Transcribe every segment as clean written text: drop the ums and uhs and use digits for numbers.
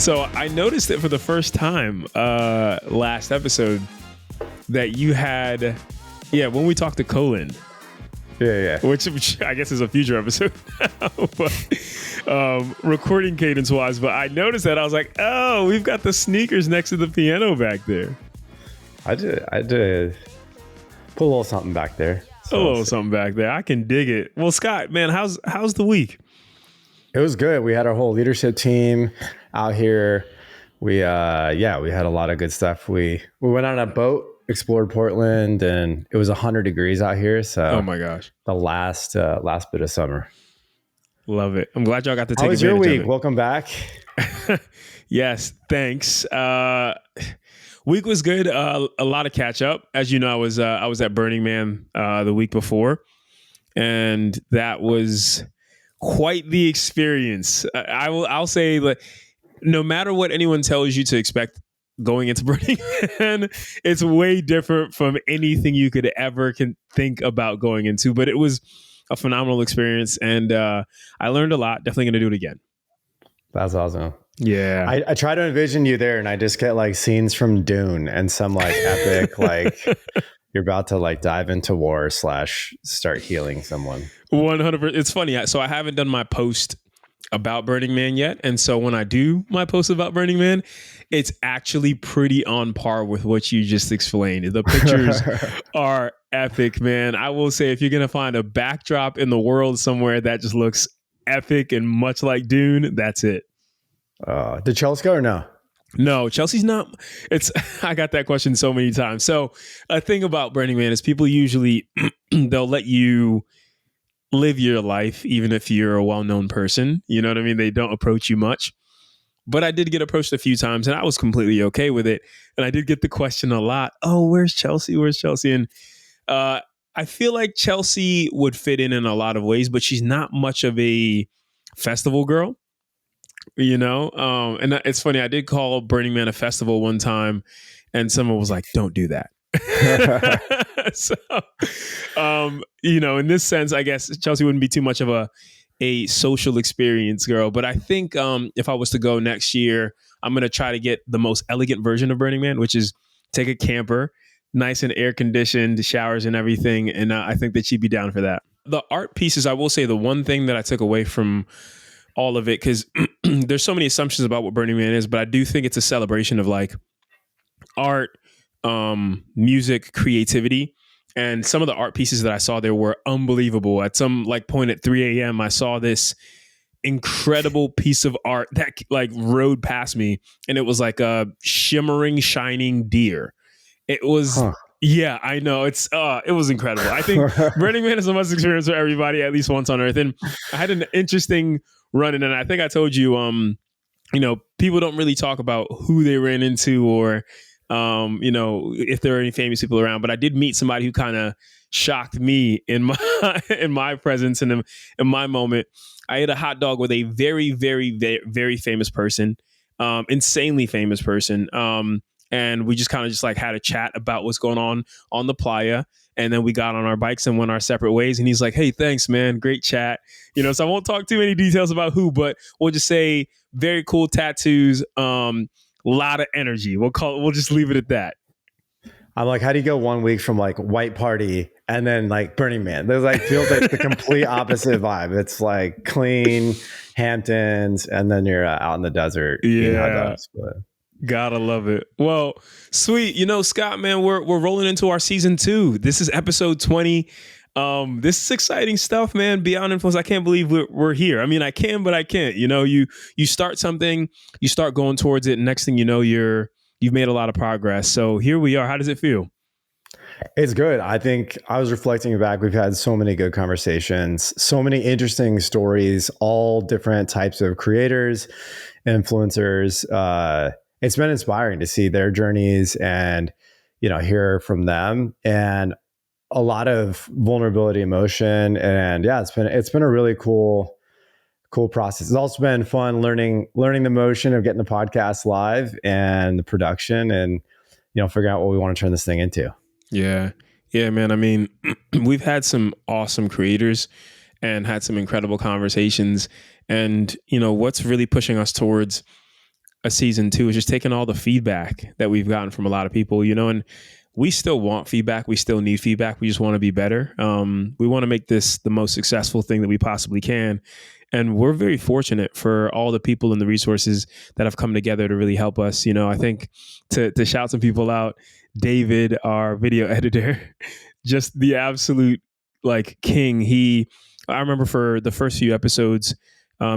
So I noticed that for the first time last episode that you had, when we talked to Colin. Yeah. Which I guess is a future episode. But, recording cadence wise, but I noticed that I was like, oh, we've got the sneakers next to the piano back there. I did put a little something back there. So, a little something back there. I can dig it. Well, Scott, man, how's the week? It was good. We had our whole leadership team out here. We had a lot of good stuff. We went on a boat, explored Portland, and it was 100 degrees out here. So, oh my gosh, the last bit of summer. Love it. I'm glad y'all got to take advantage of it. How was your week? Welcome back. Yes, thanks. Week was good. A lot of catch up. As you know, I was at Burning Man the week before, and that was quite the experience. I'll say that no matter what anyone tells you to expect going into Burning Man, it's way different from anything you could ever think about going into. But it was a phenomenal experience, and I learned a lot. Definitely going to do it again. That's awesome. Yeah. I try to envision you there, and I just get like scenes from Dune and some like epic like you're about to like dive into war / start healing someone. 100%. It's funny. So I haven't done my post about Burning Man yet. And so when I do my post about Burning Man, it's actually pretty on par with what you just explained. The pictures are epic, man. I will say, if you're going to find a backdrop in the world somewhere that just looks epic and much like Dune, that's it. Did Chelsea go or no? No, Chelsea's not. I got that question so many times. So a thing about Burning Man is people usually, they'll let you live your life, even if you're a well-known person. You know what I mean? They don't approach you much. But I did get approached a few times, and I was completely okay with it. And I did get the question a lot. Oh, where's Chelsea? Where's Chelsea? And I feel like Chelsea would fit in a lot of ways, but she's not much of a festival girl. You know, and it's funny. I did call Burning Man a festival one time, and someone was like, "Don't do that." So, in this sense, I guess Chelsea wouldn't be too much of a social experience girl. But I think if I was to go next year, I'm going to try to get the most elegant version of Burning Man, which is take a camper, nice and air conditioned, showers and everything. And I think that she'd be down for that. The art pieces, I will say, the one thing that I took away from all of it, because there's so many assumptions about what Burning Man is, but I do think it's a celebration of like art, music, creativity. And some of the art pieces that I saw there were unbelievable. At some like point at 3 a.m., I saw this incredible piece of art that like rode past me, and it was like a shimmering, shining deer. It was, yeah, I know. It was incredible. I think Burning Man is a must experience for everybody at least once on Earth. And I had an interesting run in, and I think I told you, people don't really talk about who they ran into or, if there are any famous people around. But I did meet somebody who kind of shocked me in my presence and in my moment. I ate a hot dog with a very, very, very, very famous person, insanely famous person. And we just kind of just like had a chat about what's going on the playa. And then we got on our bikes and went our separate ways. And he's like, "Hey, thanks, man. Great chat." So I won't talk too many details about who, but we'll just say very cool tattoos. Lot of energy. We'll just leave it at that. I'm like, how do you go 1 week from like white party and then like Burning Man? There's like feels like the complete opposite vibe. It's like clean Hamptons, and then you're out in the desert eating hot dogs. But gotta love it. Well, sweet. Scott, man, we're rolling into our season 2. This is episode 20. This is exciting stuff, man. Beyond Influence. I can't believe we're here. I mean, I can, but I can't. You start something, you start going towards it, and next thing you know, you've made a lot of progress. So here we are. How does it feel? It's good. I think I was reflecting back. We've had so many good conversations, so many interesting stories, all different types of creators, influencers. It's been inspiring to see their journeys and, hear from them, and a lot of vulnerability, emotion. And yeah, it's been a really cool process. It's also been fun learning the motion of getting the podcast live and the production, and, figuring out what we want to turn this thing into. Yeah. Yeah, man. I mean, we've had some awesome creators and had some incredible conversations. And, what's really pushing us towards a season two is just taking all the feedback that we've gotten from a lot of people, and we still want feedback. We still need feedback. We just want to be better. We want to make this the most successful thing that we possibly can. And we're very fortunate for all the people and the resources that have come together to really help us. I think to shout some people out, David, our video editor, just the absolute like king. I remember for the first few episodes,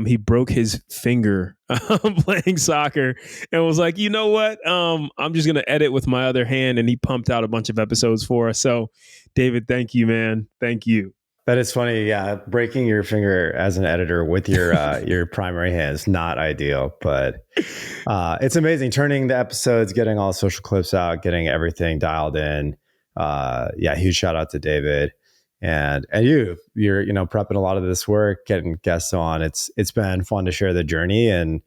he broke his finger playing soccer and was like, you know what? I'm just going to edit with my other hand. And he pumped out a bunch of episodes for us. So, David, thank you, man. Thank you. That is funny. Yeah. Breaking your finger as an editor with your primary hand is not ideal, but it's amazing. Turning the episodes, getting all the social clips out, getting everything dialed in. Yeah. Huge shout out to David. And you're prepping a lot of this work, getting guests on. It's been fun to share the journey and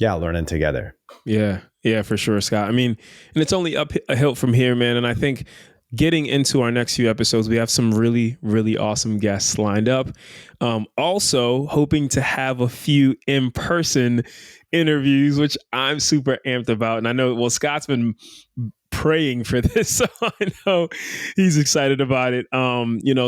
learning together. Yeah, for sure, Scott. I mean, and it's only up a hill from here, man. And I think getting into our next few episodes, we have some really, really awesome guests lined up. Also, hoping to have a few in-person interviews, which I'm super amped about. And I know, well, Scott's been praying for this, so I know he's excited about it.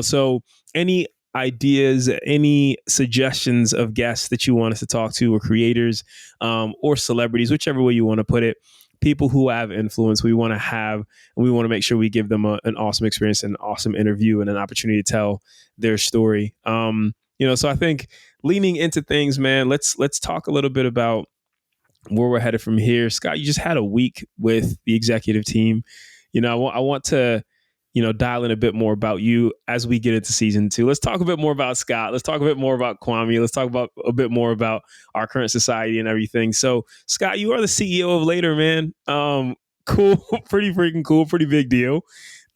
So any ideas, any suggestions of guests that you want us to talk to, or creators, or celebrities, whichever way you want to put it, people who have influence, we want to have, and we want to make sure we give them an awesome experience, an awesome interview, and an opportunity to tell their story. So I think leaning into things, man, let's talk a little bit about where we're headed from here. Scott, you just had a week with the executive team. I want to, dial in a bit more about you as we get into season two. Let's talk a bit more about Scott. Let's talk a bit more about Kwame. Let's talk about a bit more about our current society and everything. So, Scott, you are the CEO of Later, man. Cool, pretty freaking cool, pretty big deal.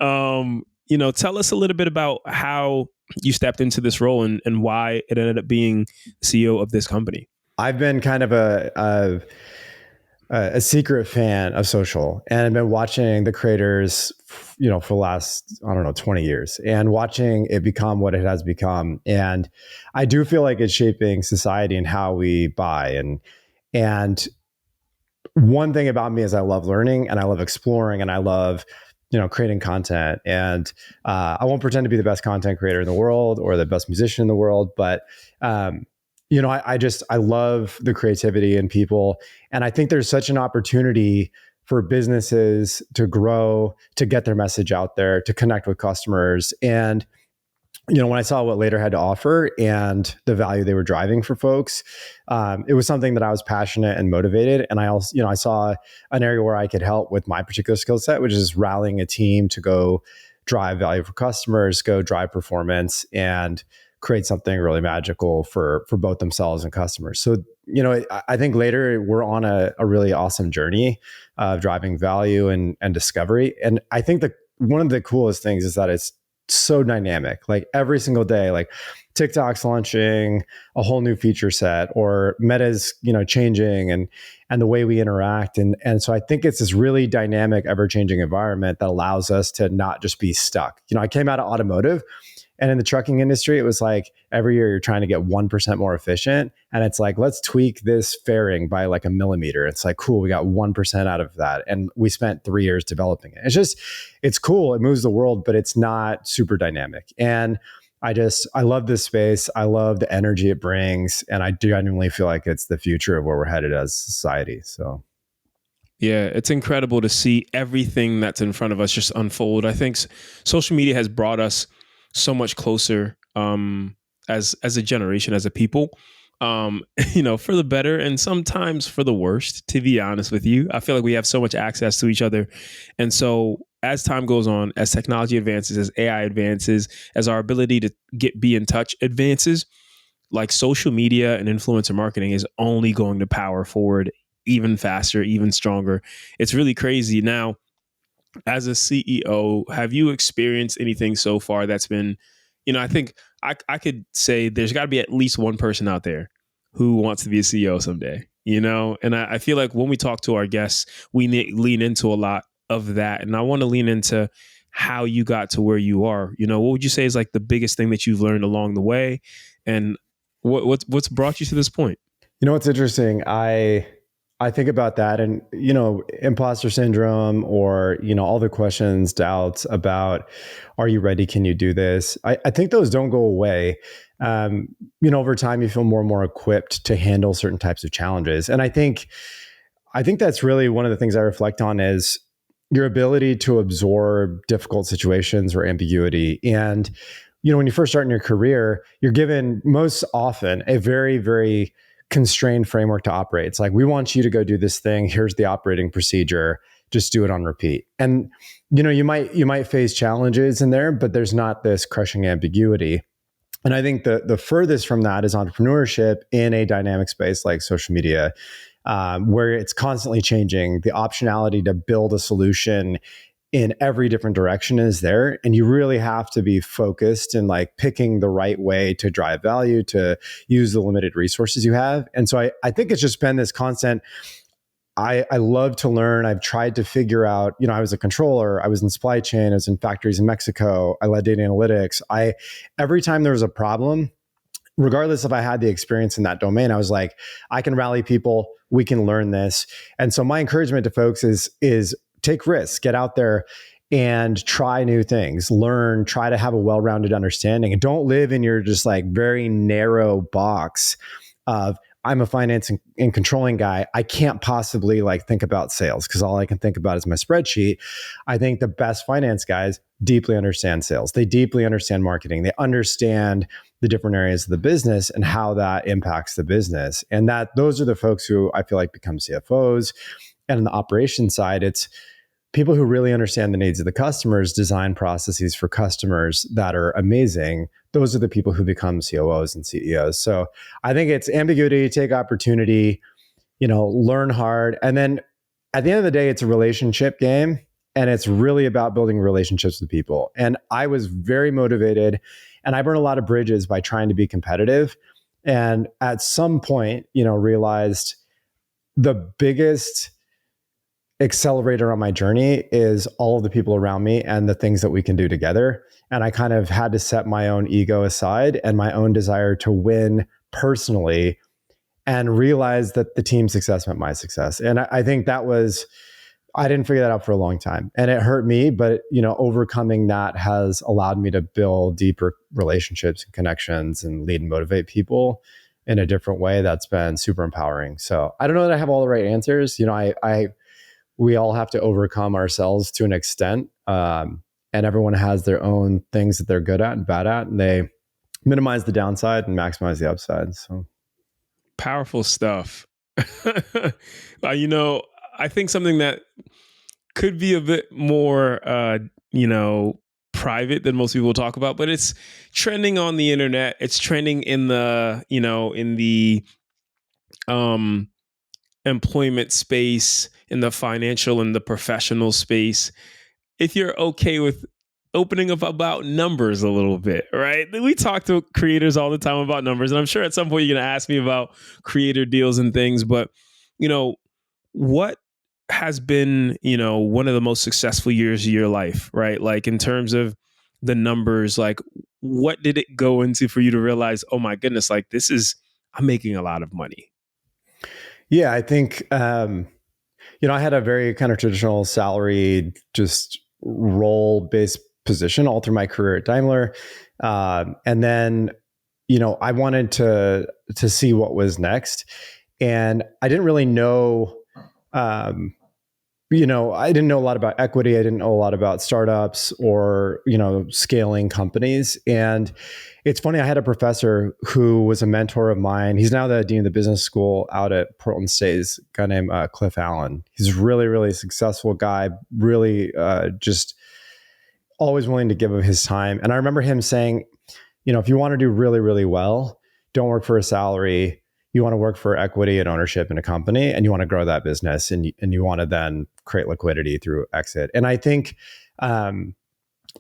Tell us a little bit about how you stepped into this role and why it ended up being CEO of this company. I've been kind of a secret fan of social, and I've been watching the creators, for the last, 20 years, and watching it become what it has become. And I do feel like it's shaping society and how we buy. And one thing about me is I love learning and I love exploring and I love, creating content. And I won't pretend to be the best content creator in the world or the best musician in the world, but I love the creativity in people. And I think there's such an opportunity for businesses to grow, to get their message out there, to connect with customers. And, when I saw what Later had to offer and the value they were driving for folks, it was something that I was passionate and motivated. And I also, I saw an area where I could help with my particular skill set, which is rallying a team to go drive value for customers, go drive performance, and create something really magical for both themselves and customers. So, I think Later we're on a really awesome journey of driving value and discovery. And I think that one of the coolest things is that it's so dynamic. Like every single day, like TikTok's launching a whole new feature set, or Meta's, changing and the way we interact. And so I think it's this really dynamic, ever-changing environment that allows us to not just be stuck. I came out of automotive, and in the trucking industry, it was like every year you're trying to get 1% more efficient. And it's like, let's tweak this fairing by like a millimeter. It's like, cool, we got 1% out of that. And we spent 3 years developing it. It's cool. It moves the world, but it's not super dynamic. And I love this space. I love the energy it brings. And I genuinely feel like it's the future of where we're headed as a society. So. Yeah, it's incredible to see everything that's in front of us just unfold. I think social media has brought us so much closer as a generation, as a people, for the better and sometimes for the worst, to be honest with you. I feel like we have so much access to each other. And so as time goes on, as technology advances, as AI advances, as our ability to be in touch advances, like social media and influencer marketing is only going to power forward even faster, even stronger. It's really crazy. Now, as a CEO, have you experienced anything so far that's been, I think I could say there's got to be at least one person out there who wants to be a CEO someday, and I feel like when we talk to our guests, we lean into a lot of that. And I want to lean into how you got to where you are. What would you say is like the biggest thing that you've learned along the way? And what's brought you to this point? What's interesting? I think about that and, imposter syndrome or, all the questions, doubts about, are you ready? Can you do this? I think those don't go away. Over time you feel more and more equipped to handle certain types of challenges. And I think that's really one of the things I reflect on is your ability to absorb difficult situations or ambiguity. And, when you first start in your career, you're given most often a very, very constrained framework to operate. It's like, we want you to go do this thing. Here's the operating procedure. Just do it on repeat. And, you might face challenges in there, but there's not this crushing ambiguity. And I think the furthest from that is entrepreneurship in a dynamic space like social media, where it's constantly changing. The optionality to build a solution in every different direction is there. And you really have to be focused and like picking the right way to drive value, to use the limited resources you have. And so I think it's just been this constant. I love to learn. I've tried to figure out, I was a controller, I was in supply chain, I was in factories in Mexico, I led data analytics. Every time there was a problem, regardless if I had the experience in that domain, I was like, I can rally people, we can learn this. And so my encouragement to folks is take risks, get out there and try new things, learn, try to have a well-rounded understanding, and don't live in your just like very narrow box of, I'm a finance and controlling guy. I can't possibly like think about sales because all I can think about is my spreadsheet. I think the best finance guys deeply understand sales. They deeply understand marketing. They understand the different areas of the business and how that impacts the business. And those are the folks who I feel like become CFOs. And on the operations side, it's people who really understand the needs of the customers, design processes for customers that are amazing. Those are the people who become COOs and CEOs. So I think it's ambiguity, take opportunity, learn hard. And then at the end of the day, it's a relationship game. And it's really about building relationships with people. And I was very motivated and I burned a lot of bridges by trying to be competitive. And at some point, realized the biggest accelerator on my journey is all of the people around me and the things that we can do together. And I kind of had to set my own ego aside and my own desire to win personally and realize that the team's success meant my success. And I think I didn't figure that out for a long time and it hurt me, but overcoming that has allowed me to build deeper relationships and connections and lead and motivate people in a different way. That's been super empowering. So I don't know that I have all the right answers. We all have to overcome ourselves to an extent. And everyone has their own things that they're good at and bad at, and they minimize the downside and maximize the upside. So Powerful stuff. I think something that could be a bit more, private than most people talk about, but it's trending on the internet. It's trending in the, employment space, in the financial and the professional space. If you're okay with opening up about numbers a little bit, right? We talk to creators all the time about numbers, and I'm sure at some point you're going to ask me about creator deals and things, but what has been, one of the most successful years of your life, right? Like in terms of the numbers, like what did it go into for you to realize, oh my goodness, like I'm making a lot of money? yeah, I think, I had a very kind of traditional salary, just role-based position all through my career at Daimler. And then, I wanted to see what was next. And I didn't really know, I didn't know a lot about equity. I didn't know a lot about startups or, scaling companies. And it's funny, I had a professor who was a mentor of mine. He's now the dean of the business school out at Portland State. He's a guy named Cliff Allen. He's a really, really successful guy, really just always willing to give of his time. And I remember him saying, if you want to do really, really well, don't work for a salary. You want to work for equity and ownership in a company, and you want to grow that business, and you want to then create liquidity through exit. And I think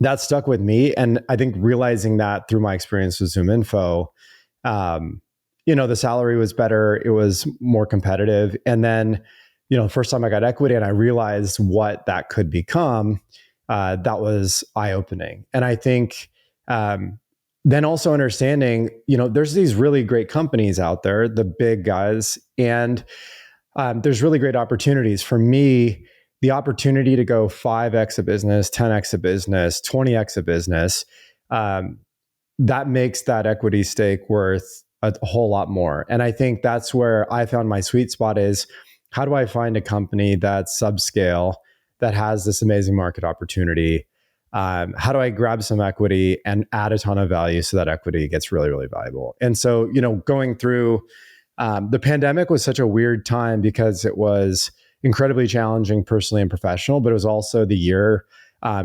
that stuck with me. And I think realizing that through my experience with ZoomInfo, the salary was better. It was more competitive. And then, the first time I got equity and I realized what that could become, that was eye-opening. And I think then also understanding, there's these really great companies out there, the big guys, and there's really great opportunities. For me, the opportunity to go 5x a business, 10x a business, 20x a business, um, that makes that equity stake worth a whole lot more. And I think that's where I found my sweet spot is, how do I find a company that's subscale, that has this amazing market opportunity? How do I grab some equity and add a ton of value so that equity gets really, really valuable? And so, going through the pandemic was such a weird time because it was incredibly challenging personally and professional, but it was also the year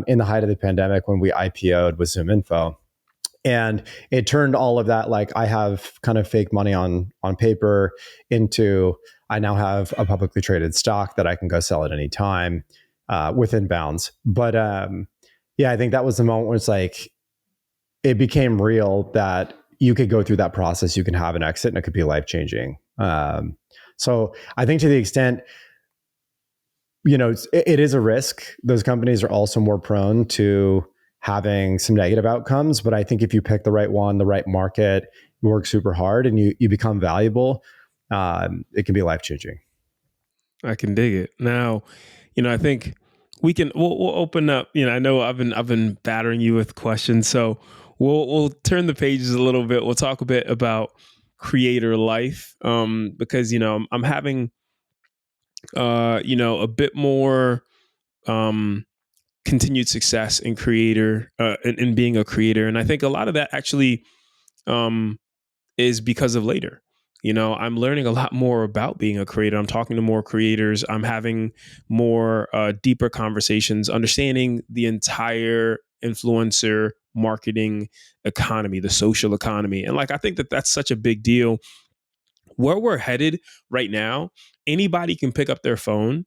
in the height of the pandemic when we IPO'd with Zoom Info. And it turned all of that, like I have kind of fake money on paper, into I now have a publicly traded stock that I can go sell at any time within bounds. But yeah, I think that was the moment where it's like it became real that you could go through that process, you can have an exit, and it could be life changing. So I think to the extent, it is a risk. Those companies are also more prone to having some negative outcomes. But I think if you pick the right one, the right market, you work super hard, and you become valuable, it can be life changing. I can dig it. Now, I think we'll open up. I know I've been battering you with questions, so we'll turn the pages a little bit. We'll talk a bit about creator life, because I'm having a bit more um continued success in creator in being a creator, and I think a lot of that actually um is because of later. I'm learning a lot more about being a creator. I'm talking to more creators. I'm having more deeper conversations, understanding the entire influencer marketing economy, the social economy. And like, I think that that's such a big deal. Where we're headed right now, anybody can pick up their phone,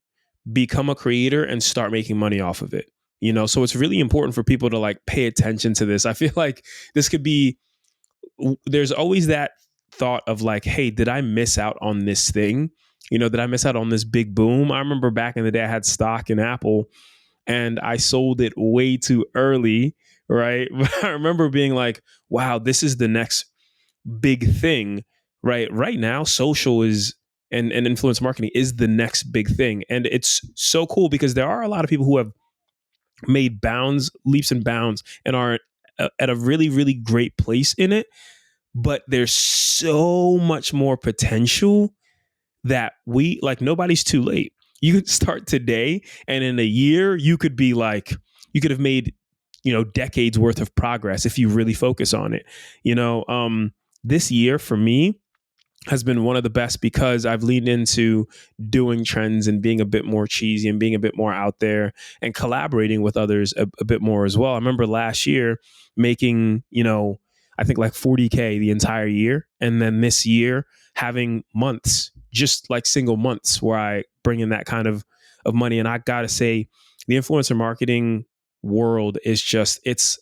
become a creator, and start making money off of it. So it's really important for people to like pay attention to this. I feel like this could be, there's always that thought of like, hey, did I miss out on this thing? Did I miss out on this big boom? I remember back in the day, I had stock in Apple and I sold it way too early, right? But I remember being like, wow, this is the next big thing, right? Right now, social is and influence marketing is the next big thing. And it's so cool because there are a lot of people who have made leaps and bounds, and are at a really, really great place in it. But there's so much more potential that nobody's too late. You could start today, and in a year, you could have made, decades worth of progress if you really focus on it. This year for me has been one of the best because I've leaned into doing trends and being a bit more cheesy and being a bit more out there and collaborating with others a bit more as well. I remember last year making, I think like 40K the entire year. And then this year having months, just like single months where I bring in that kind of money. And I got to say, the influencer marketing world is it's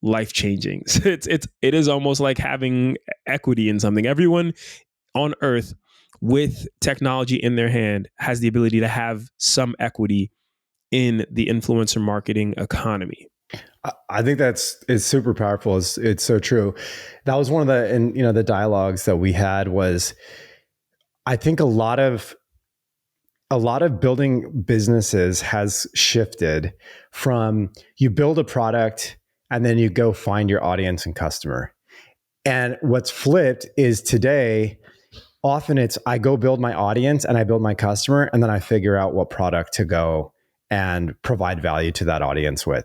life changing. It is almost like having equity in something. Everyone on earth with technology in their hand has the ability to have some equity in the influencer marketing economy. I think it's super powerful. It's so true. That was one of the dialogues that we had was, I think a lot of building businesses has shifted from you build a product and then you go find your audience and customer. And what's flipped is today, often it's I go build my audience and I build my customer, and then I figure out what product to go and provide value to that audience with.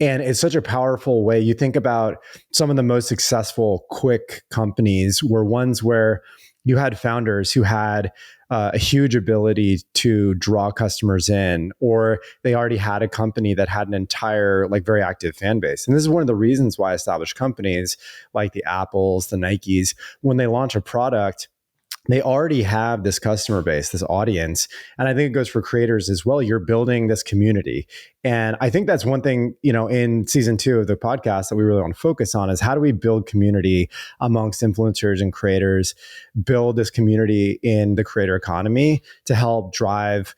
And it's such a powerful way. You think about some of the most successful quick companies were ones where you had founders who had a huge ability to draw customers in, or they already had a company that had an entire, like, very active fan base. And this is one of the reasons why established companies like the Apples, the Nikes, when they launch a product, they already have this customer base, this audience. And I think it goes for creators as well. You're building this community. And I think that's one thing, in season 2 of the podcast that we really want to focus on is how do we build community amongst influencers and creators, build this community in the creator economy to help drive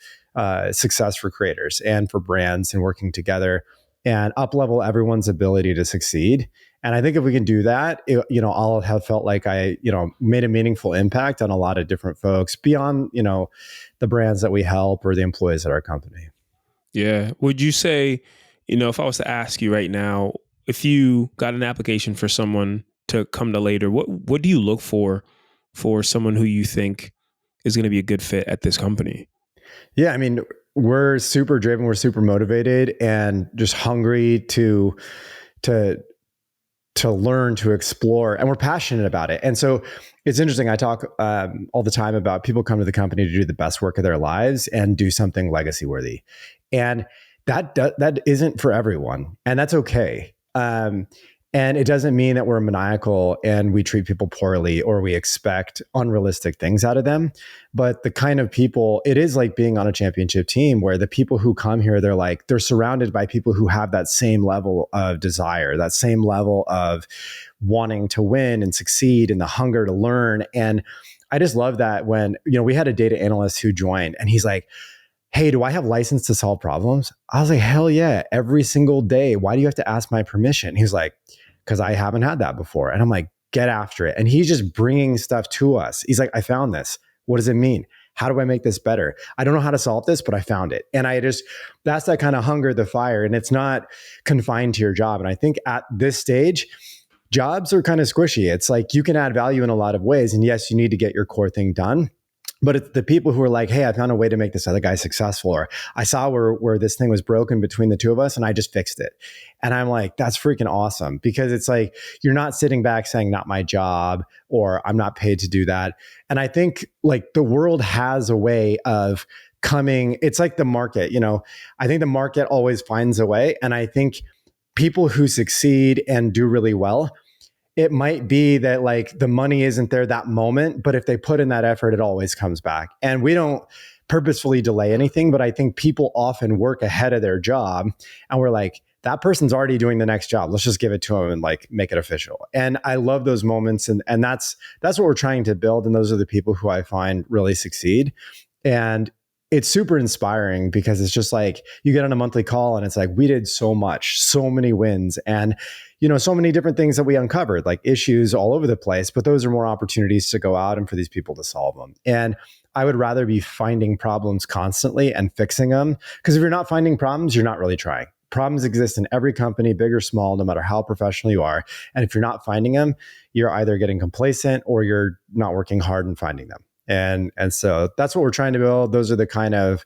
success for creators and for brands and working together. and up level everyone's ability to succeed. And I think if we can do that, I'll have felt like I, made a meaningful impact on a lot of different folks beyond, the brands that we help or the employees at our company. Yeah. Would you say, if I was to ask you right now, if you got an application for someone to come to later, what do you look for someone who you think is going to be a good fit at this company? Yeah, I mean, we're super driven, we're super motivated, and just hungry to to learn, to explore, and we're passionate about it. And so it's interesting. I talk all the time about people come to the company to do the best work of their lives and do something legacy worthy, and that isn't for everyone, and that's okay. And it doesn't mean that we're maniacal and we treat people poorly or we expect unrealistic things out of them. But the kind of people, it is like being on a championship team where the people who come here, they're surrounded by people who have that same level of desire, that same level of wanting to win and succeed and the hunger to learn. And I just love that when, we had a data analyst who joined and he's like, hey, do I have license to solve problems? I was like, hell yeah, every single day. Why do you have to ask my permission? He's like, because I haven't had that before. And I'm like, get after it. And he's just bringing stuff to us. He's like, I found this. What does it mean? How do I make this better? I don't know how to solve this, but I found it. And that's that kind of hunger, the fire. And it's not confined to your job. And I think at this stage, jobs are kind of squishy. It's like you can add value in a lot of ways. And yes, you need to get your core thing done. But it's the people who are like, hey, I found a way to make this other guy successful, or I saw where this thing was broken between the two of us and I just fixed it. And I'm like, that's freaking awesome, because it's like, you're not sitting back saying, not my job, or I'm not paid to do that. And I think like the world has a way of coming, it's like the market, I think the market always finds a way. And I think people who succeed and do really well, it might be that like the money isn't there that moment, but if they put in that effort, it always comes back. And we don't purposefully delay anything, but I think people often work ahead of their job and we're like, that person's already doing the next job. Let's just give it to them and like make it official. And I love those moments. And that's what we're trying to build. And those are the people who I find really succeed. And it's super inspiring because it's just like you get on a monthly call and it's like, we did so much, so many wins, and so many different things that we uncovered, like issues all over the place, but those are more opportunities to go out and for these people to solve them. And I would rather be finding problems constantly and fixing them, because if you're not finding problems, you're not really trying. Problems exist in every company, big or small, no matter how professional you are. And if you're not finding them, you're either getting complacent or you're not working hard in finding them. And so that's what we're trying to build. Those are the kind of,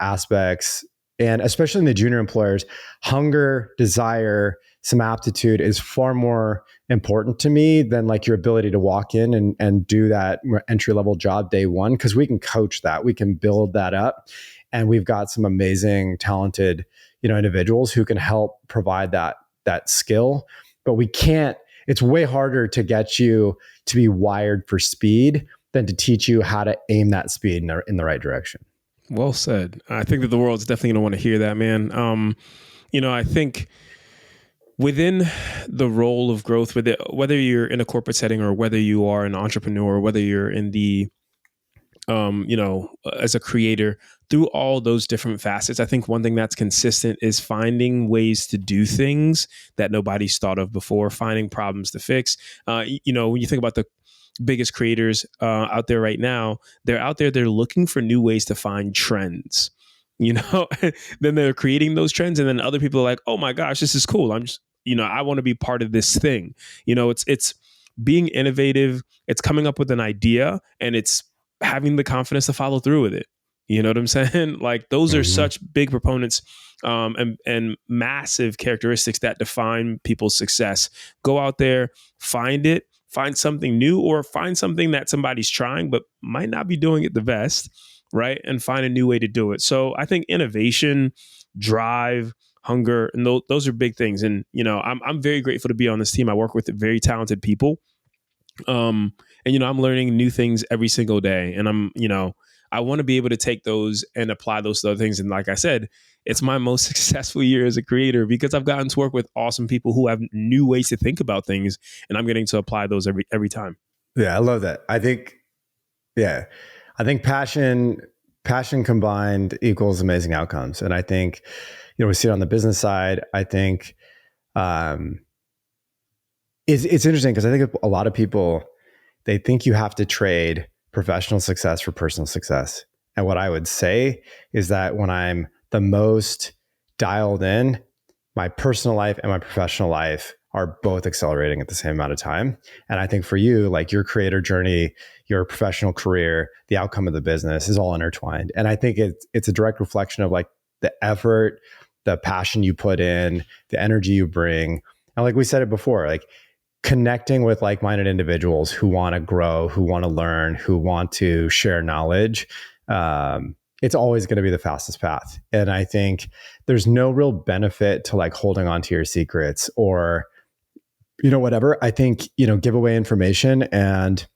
aspects. And especially in the junior employers, hunger, desire, some aptitude is far more important to me than like your ability to walk in and do that entry level job day one, because we can coach that, we can build that up. And we've got some amazing, talented, individuals who can help provide that skill. But we can't, it's way harder to get you to be wired for speed than to teach you how to aim that speed in the right direction. Well said. I think that the world's definitely going to want to hear that, man. I think within the role of growth, whether you're in a corporate setting or whether you are an entrepreneur, whether you're in the, as a creator, through all those different facets, I think one thing that's consistent is finding ways to do things that nobody's thought of before, finding problems to fix. When you think about the biggest creators out there right now, they're looking for new ways to find trends, then they're creating those trends. And then other people are like, oh my gosh, this is cool. I'm just, I want to be part of this thing. It's being innovative. It's coming up with an idea and it's having the confidence to follow through with it. You know what I'm saying? Like those are such big proponents and massive characteristics that define people's success. Go out there, find something new, or find something that somebody's trying but might not be doing it the best, right? And find a new way to do it. So I think innovation, drive, hunger, and those are big things. And I'm very grateful to be on this team. I work with very talented people, and I'm learning new things every single day. And I want to be able to take those and apply those to other things. And like I said, it's my most successful year as a creator because I've gotten to work with awesome people who have new ways to think about things, and I'm getting to apply those every time. Yeah, I love that. I think passion passion combined equals amazing outcomes. And I think, we see it on the business side. I think um, it's interesting because I think a lot of people, they think you have to trade professional success for personal success. And what I would say is that when I'm the most dialed in, my personal life and my professional life are both accelerating at the same amount of time. And I think for you, like your creator journey, your professional career, the outcome of the business is all intertwined. And I think it's a direct reflection of like the effort, the passion you put in, the energy you bring. And like we said it before, like connecting with like-minded individuals who want to grow, who want to learn, who want to share knowledge, it's always going to be the fastest path. And I think there's no real benefit to like holding on to your secrets or, whatever. I think, give away information and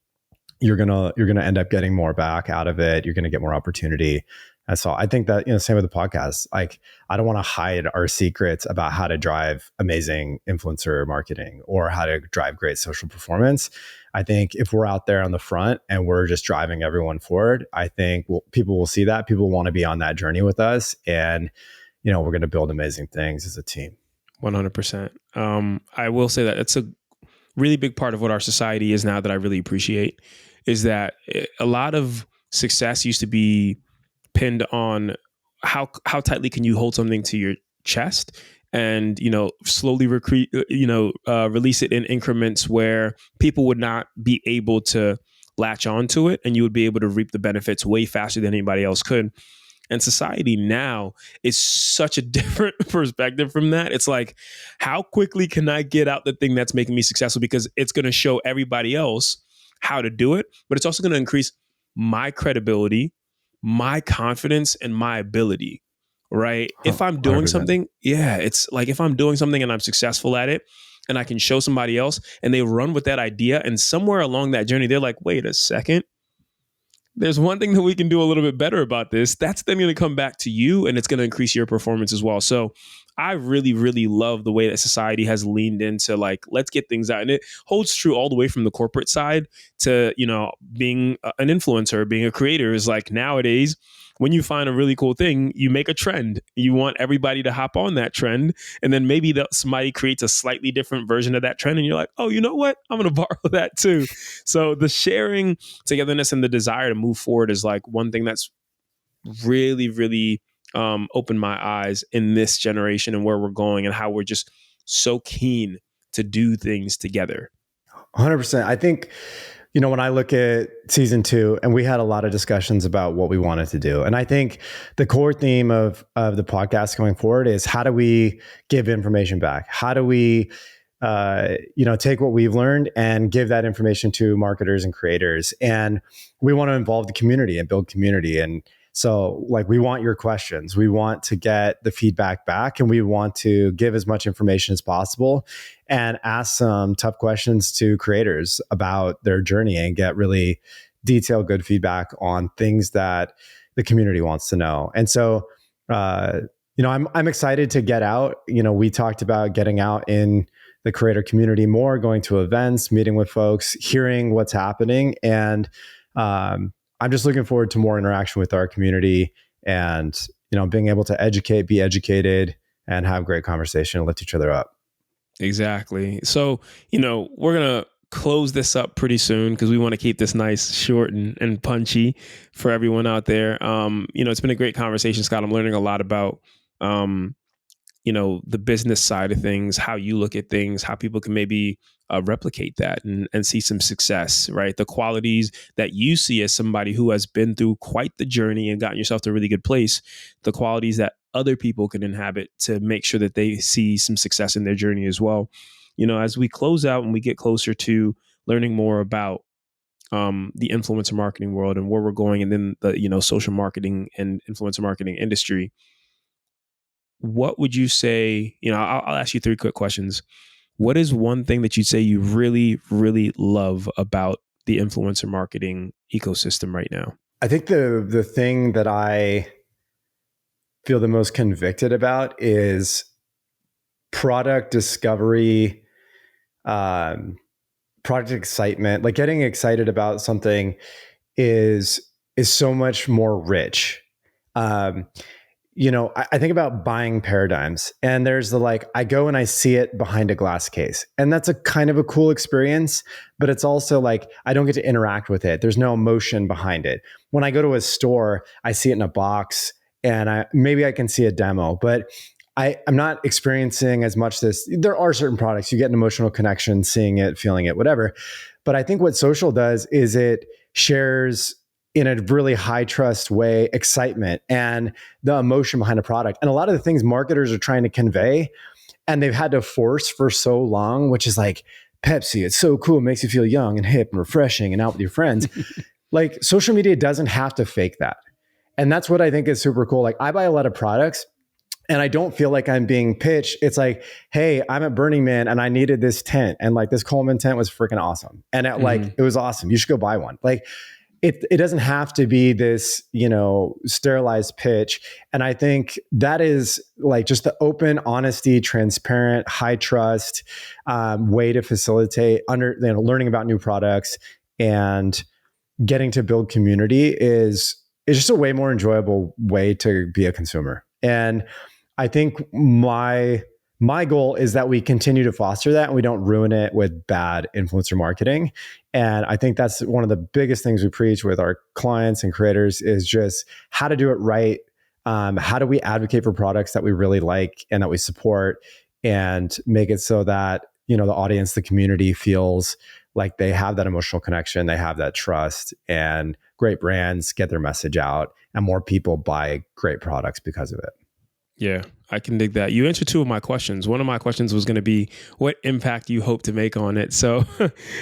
you're gonna end up getting more back out of it. You're gonna get more opportunity. And so I think that, same with the podcast. Like, I don't want to hide our secrets about how to drive amazing influencer marketing or how to drive great social performance. I think if we're out there on the front and we're just driving everyone forward, I think people will see that. People want to be on that journey with us. And, we're going to build amazing things as a team. 100%. I will say that it's a really big part of what our society is now that I really appreciate is that a lot of success used to be pinned on how tightly can you hold something to your chest and slowly release it in increments where people would not be able to latch onto it and you would be able to reap the benefits way faster than anybody else could. And society now is such a different perspective from that. It's like, how quickly can I get out the thing that's making me successful? Because it's going to show everybody else how to do it, but it's also going to increase my credibility, my confidence, and my ability. Right. If I'm doing 100%. something, it's like if I'm doing something and I'm successful at it and I can show somebody else and they run with that idea, and somewhere along that journey, they're like, wait a second, there's one thing that we can do a little bit better about this. That's then going to come back to you and it's going to increase your performance as well. So I really, really love the way that society has leaned into like, let's get things out. And it holds true all the way from the corporate side to, being an influencer, being a creator is like nowadays, when you find a really cool thing, you make a trend. You want everybody to hop on that trend. And then maybe somebody creates a slightly different version of that trend. And you're like, oh, you know what? I'm going to borrow that too. So the sharing, togetherness, and the desire to move forward is like one thing that's really, really opened my eyes in this generation and where we're going and how we're just so keen to do things together. 100%. I think, when I look at season 2, and we had a lot of discussions about what we wanted to do. And I think the core theme of the podcast going forward is how do we give information back? How do we, take what we've learned and give that information to marketers and creators? And we want to involve the community and build community. And so like, we want your questions. We want to get the feedback back and we want to give as much information as possible and ask some tough questions to creators about their journey and get really detailed, good feedback on things that the community wants to know. And so, I'm excited to get out. We talked about getting out in the creator community more, going to events, meeting with folks, hearing what's happening. And, I'm just looking forward to more interaction with our community and, being able to educate, be educated, and have great conversation and lift each other up. Exactly. So, we're going to close this up pretty soon because we want to keep this nice, short, and punchy for everyone out there. It's been a great conversation, Scott. I'm learning a lot about, the business side of things, how you look at things, how people can maybe replicate that and see some success, right? The qualities that you see as somebody who has been through quite the journey and gotten yourself to a really good place, the qualities that other people can inhabit to make sure that they see some success in their journey as well. As we close out and we get closer to learning more about the influencer marketing world and where we're going, and then the social marketing and influencer marketing industry, what would you say? I'll ask you 3 quick questions. What is one thing that you'd say you really, really love about the influencer marketing ecosystem right now? I think the thing that I feel the most convicted about is product discovery, product excitement. Like getting excited about something is is so much more rich. Um, I think about buying paradigms, and there's the like, I go and I see it behind a glass case. And that's a kind of a cool experience, but it's also like, I don't get to interact with it. There's no emotion behind it. When I go to a store, I see it in a box and maybe I can see a demo, but I'm not experiencing as much this. There are certain products you get an emotional connection, seeing it, feeling it, whatever. But I think what social does is it shares in a really high trust way excitement and the emotion behind a product. And a lot of the things marketers are trying to convey and they've had to force for so long, which is like Pepsi, it's so cool, it makes you feel young and hip and refreshing and out with your friends. Like social media doesn't have to fake that. And that's what I think is super cool. Like I buy a lot of products and I don't feel like I'm being pitched. It's like, hey, I'm at Burning Man and I needed this tent. And like this Coleman tent was freaking awesome. And it was awesome. You should go buy one. Like it doesn't have to be this, sterilized pitch. And I think that is like just the open, honesty, transparent, high trust way to facilitate learning about new products and getting to build community is just a way more enjoyable way to be a consumer. And I think my goal is that we continue to foster that and we don't ruin it with bad influencer marketing. And I think that's one of the biggest things we preach with our clients and creators is just how to do it right. How do we advocate for products that we really like and that we support and make it so that, the audience, the community feels like they have that emotional connection, they have that trust, and great brands get their message out and more people buy great products because of it. Yeah, I can dig that. You answered two of my questions. One of my questions was going to be what impact you hope to make on it. So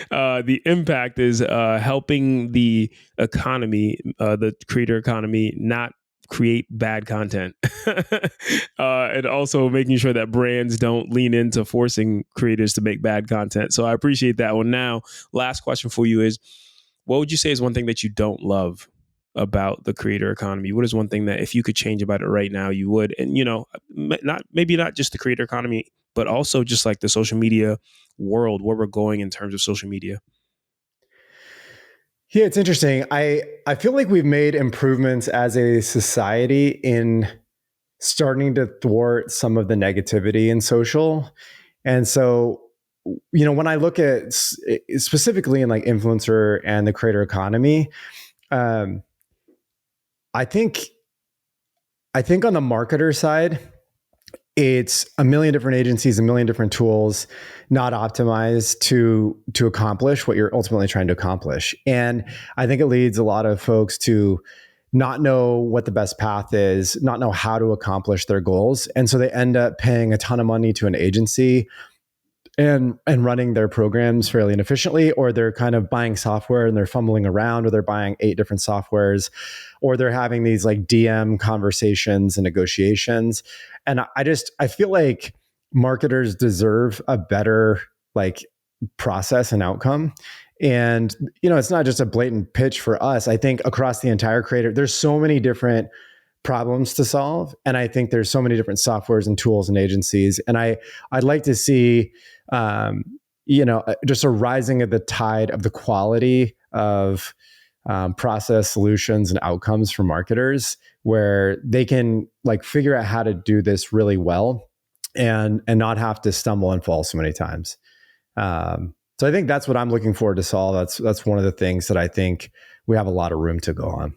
the impact is helping the economy, the creator economy, not create bad content and also making sure that brands don't lean into forcing creators to make bad content. So I appreciate that one. Now, last question for you is, what would you say is one thing that you don't love about the creator economy? What is one thing that if you could change about it right now, you would? And, not just the creator economy, but also just like the social media world, where we're going in terms of social media. Yeah, it's interesting. I feel like we've made improvements as a society in starting to thwart some of the negativity in social. And so, when I look at specifically in like influencer and the creator economy, I think on the marketer side, it's a million different agencies, a million different tools, not optimized to accomplish what you're ultimately trying to accomplish. And I think it leads a lot of folks to not know what the best path is, not know how to accomplish their goals. And so they end up paying a ton of money to an agency and running their programs fairly inefficiently, or they're kind of buying software and they're fumbling around, or they're buying 8 different softwares, or they're having these like DM conversations and negotiations. And I feel like marketers deserve a better like process and outcome. And, it's not just a blatant pitch for us. I think across the entire creator, there's so many different problems to solve. And I think there's so many different softwares and tools and agencies. And I'd like to see, just a rising of the tide of the quality of process solutions and outcomes for marketers, where they can like figure out how to do this really well and not have to stumble and fall so many times. So I think that's what I'm looking forward to solve. That's one of the things that I think we have a lot of room to go on.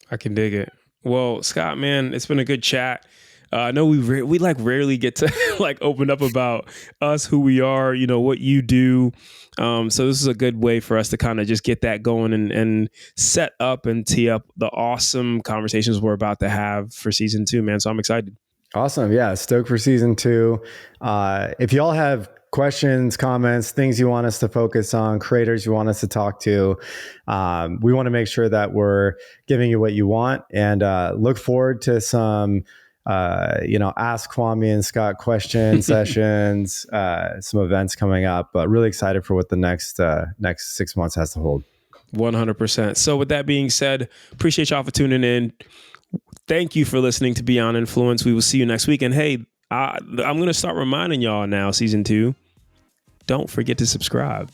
I can dig it. Well, Scott, man, it's been a good chat. I know we rarely get to like open up about us, who we are, what you do. So this is a good way for us to kind of just get that going and set up and tee up the awesome conversations we're about to have for season 2, man. So I'm excited. Awesome. Yeah. Stoked for season 2. If y'all have questions, comments, things you want us to focus on, creators you want us to talk to, we want to make sure that we're giving you what you want, and look forward to some ask Kwame and Scott question sessions, some events coming up, but really excited for what the next 6 months has to hold. 100%. So with that being said, appreciate y'all for tuning in. Thank you for listening to Beyond Influence. We will see you next week. And hey, I'm going to start reminding y'all now, season 2, don't forget to subscribe.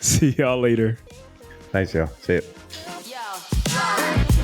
See y'all later. Thanks, Joe. See you. Yo, yo.